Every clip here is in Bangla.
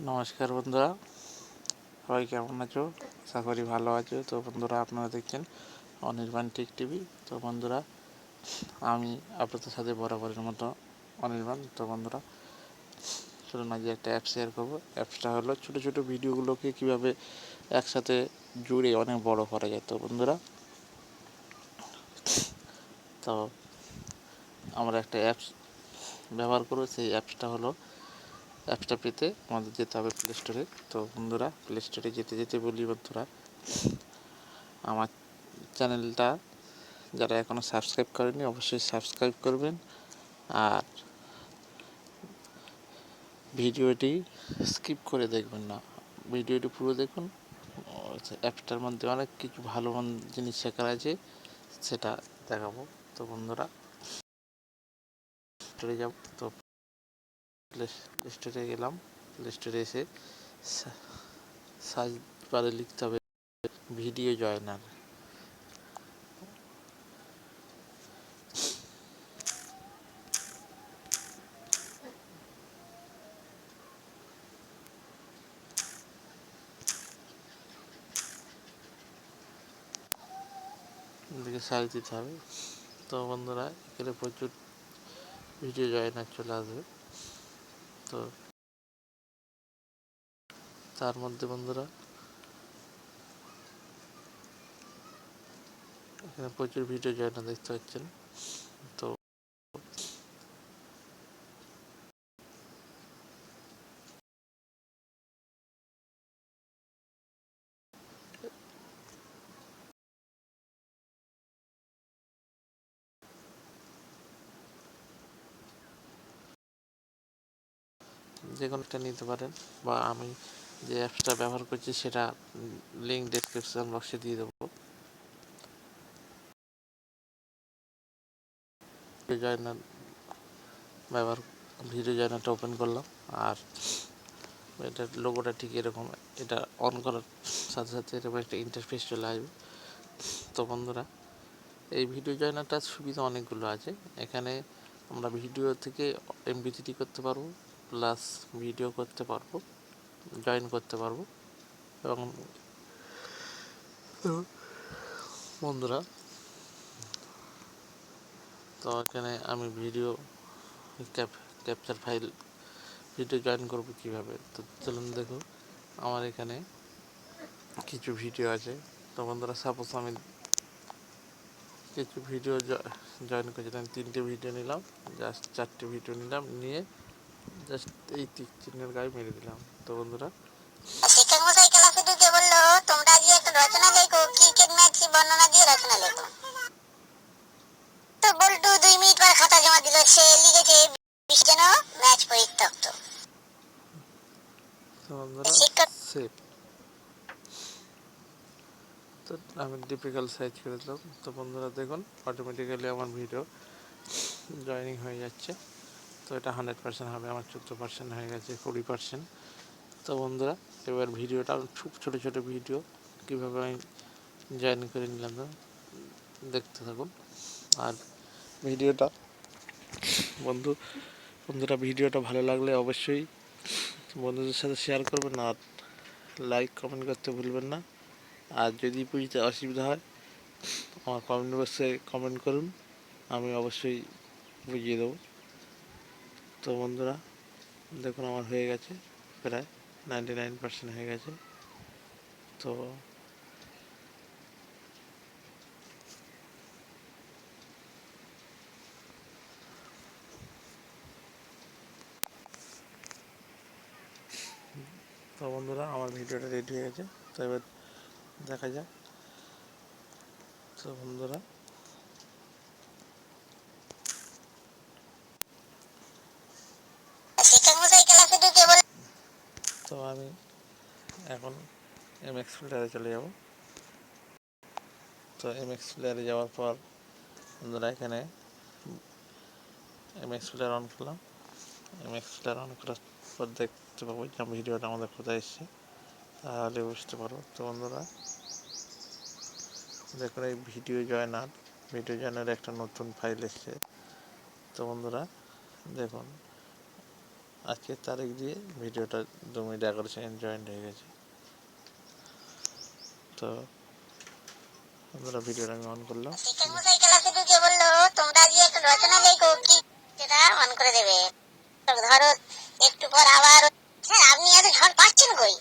নমস্কার বন্ধুরা, সবাই কেমন আছো? আশা করি ভালো আছো। তো বন্ধুরা, আপনারা দেখছেন অনির্বাণ টেক টিভি। তো বন্ধুরা, আমি আপনাদের সাথে বরাবরের মতো অনির্বাণ। তো বন্ধুরা, চলুন আজ একটা অ্যাপ শেয়ার করবো। অ্যাপসটা হলো ছোটো ছোটো ভিডিওগুলোকে কীভাবে একসাথে জুড়ে অনেক বড় করা যায়। তো বন্ধুরা, তো আমরা একটা অ্যাপস ব্যবহার করবো। সেই অ্যাপসটা পেতে আমাদের যেতে হবে প্লে স্টোরে। তো বন্ধুরা, প্লে স্টোরে যেতে যেতে বলি বন্ধুরা, আমার চ্যানেলটা যারা এখনও সাবস্ক্রাইব করেনি অবশ্যই সাবস্ক্রাইব করবেন, আর ভিডিওটি স্কিপ করে দেখবেন না, ভিডিওটি পুরো দেখুন। অ্যাপসটার মধ্যে অনেক কিছু ভালো জিনিস শেখার আছে, সেটা দেখাবো। তো বন্ধুরা, স্টোরে যাব। তো প্লে স্টোরে গেলাম। প্লে স্টোরে এসে সার্চ বারে লিখতে হবে ভিডিও জয়নার। এদিকে সার্চ দিতে হবে। তো বন্ধুরা, এখানে প্রচুর ভিডিও জয়নার চলে আসবে। তো তার মধ্যে বন্ধুরা, এখানে প্রচুর ভিডিও জয়নার দেখতে পাচ্ছেন। তো যে কোনো একটা নিতে পারেন, বা আমি যে অ্যাপসটা ব্যবহার করছি সেটা লিঙ্ক ডেসক্রিপশন বক্সে দিয়ে দেবো। জয়নার ব্যবহার ভিডিও জয়নারটা ওপেন করলাম, আর এটার লোগোটা ঠিক এরকম। এটা অন করার সাথে সাথে এরকম একটা ইন্টারফেস চলে আসবে। তো বন্ধুরা, এই ভিডিও জয়নারটার সুবিধা অনেকগুলো আছে। এখানে আমরা ভিডিও থেকে MP3 করতে পারবো, প্লাস ভিডিও করতে পারবো, জয়েন করতে পারবো। এবং বন্ধুরা, তো এখানে আমি video capture file video join করবো কীভাবে। তো চলুন দেখো, আমার এখানে কিছু ভিডিও আছে। তো বন্ধুরা, সাপোজ আমি কিছু ভিডিও জয়েন করেছিলাম, 3টে ভিডিও নিলাম, জাস্ট 4টে ভিডিও নিলাম, নিয়ে জাস্ট এই টিক চিহ্নের গায়ে মেরে দিলাম। তো বন্ধুরা, শিক্ষক মশাই ক্লাসে ঢুকে বললো, তোমরা আজকে একটা রচনা লেখো, ক্রিকেট ম্যাচ বর্ণনা দিয়ে রচনা লেখো। তো বল্টু 2 মিনিট পর খাতা জমা দিল। সে লিখেছে, যেন ম্যাচ পরিত্যক্ত। তো বন্ধুরা, সেভ। তো আমি ডিপিক্যাল সাইজ করে দিলাম। তো বন্ধুরা দেখুন, অটোমেটিক্যালি আমার ভিডিও জয়েনিং হয়ে যাচ্ছে। তো এটা 100% হবে, আমার 14% হয়ে গেছে, 20%। তো বন্ধুরা, এবার ভিডিওটা খুব ছোটো ছোটো ভিডিও কীভাবে আমি জয়েন করে নিলাম দেখতে থাকুন। আর ভিডিওটা বন্ধুরা, ভিডিওটা ভালো লাগলে অবশ্যই বন্ধুদের সাথে শেয়ার করবেন, আর লাইক কমেন্ট করতে ভুলবেন না। আর যদি বুঝতে অসুবিধা হয় আমার কমেন্ট বক্সে কমেন্ট করুন, আমি অবশ্যই বুঝিয়ে দেবো। তো বন্ধুরা দেখুন, আমার হয়ে গেছে প্রায় 99% হয়ে গেছে। তো বন্ধুরা, আমার ভিডিওটা রেডি হয়ে গেছে। তো এবার দেখা যাক। তো বন্ধুরা, শিক্ষক মশাই ক্লাসে ঢুকে বলল, তো আমি এখন MX প্লেয়ারে চলে যাব। তো MX প্লেয়ারে যাওয়ার পর বন্ধুরা, এখানে MX প্লেয়ার অন করলাম। MX প্লেয়ার অন করার পর দেখতে পাবো যে ভিডিওটা আমাদের কোথায় এসছে, তাহলে বুঝতে পারবো। তো বন্ধুরা দেখুন, এই ভিডিও জয়নার একটা নতুন ফাইল এসছে। তো বন্ধুরা দেখুন, আজকের তারিখ দিয়ে ভিডিওটা 2 মিনিট 11 সেকেন্ড জয়েন্ট হয়ে গেছে। তো আমরা ভিডিওটা আমি অন করলাম। শিক্ষক মশাই ক্লাসে ঢুকে বললো তোমরা আজকে একটু রচনা লেখো, কি সেটা অন করে দেবে। ধরো একটু পর আবার স্যার আপনি এত ঝড় পাচ্ছেন কই?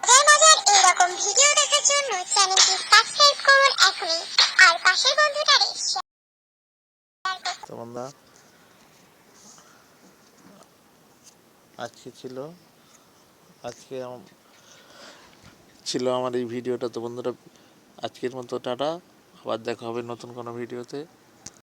মজার মজার এরকম ভিডিও দেখার জন্য চ্যানেলটি সাবস্ক্রাইব করুন এখনই, আর পাশের বন্ধুটারে শেয়ার করুন। তো বন্ধুরা, আজকে ছিল আমার এই ভিডিওটা। তো বন্ধুরা, আজকের মতো টাটা, আবার দেখা হবে নতুন কোনো ভিডিওতে।